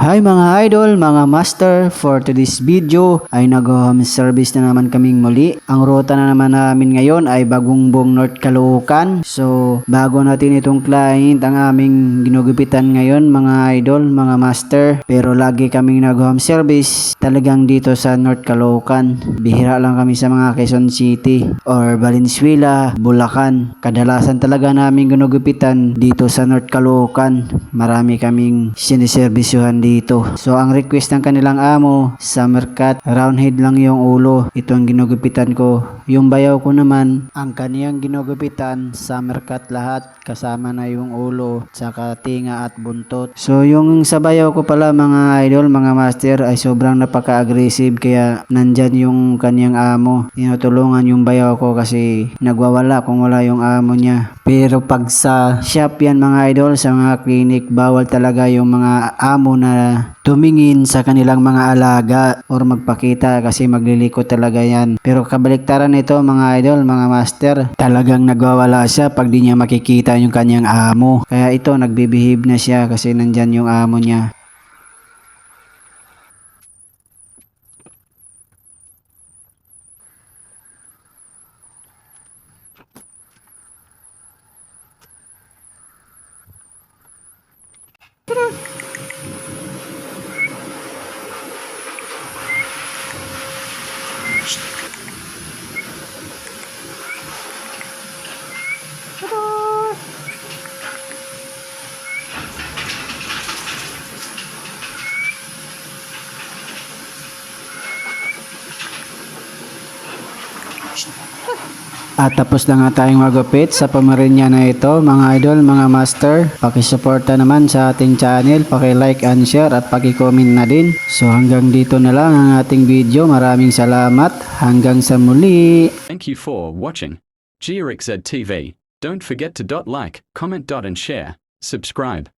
Hi mga idol, mga master, for today's video ay nag-home service na naman kaming muli. Ang ruta na naman namin ngayon ay Bagumbong, North Caloocan. So bago natin itong client ang aming ginugupitan ngayon mga idol, mga master. Pero lagi kaming nag-home service talagang dito sa North Caloocan. Bihira lang kami sa mga Quezon City or Valenzuela, Bulacan. Kadalasan talaga namin ginugupitan dito sa North Caloocan. Marami kaming siniservisyuhan dito. So ang request ng kanilang amo, summer cut, round head lang yung ulo. Ito ang ginugupitan ko. Yung bayaw ko naman, ang kaniyang ginugupitan, summer cut lahat, kasama na yung ulo, tsaka tinga at buntot. So yung sa bayaw ko pala mga idol, mga master, ay sobrang napaka-aggressive kaya nandyan yung kaniyang amo. Tinutulungan yung bayaw ko kasi nagwawala kung wala yung amo niya. Pero pag sa shop yan mga idol, sa mga clinic, bawal talaga yung mga amo na tumingin sa kanilang mga alaga or magpakita kasi magliliko talaga yan. Pero kabaliktaran nito mga idol, mga master, talagang nagwawala siya pag di niya makikita yung kanyang amo. Kaya ito nagbibihave na siya kasi nandyan yung amo niya. At tapos na nga tayong magupit sa pamarinya na ito mga idol, mga master. Pakisuporta naman sa ating channel, paki-like and share at paki-comment na din. So hanggang dito na lang ang ating video. Maraming salamat. Hanggang sa muli. Thank you for watching GRXZ TV. Don't forget to like, comment, and share. Subscribe.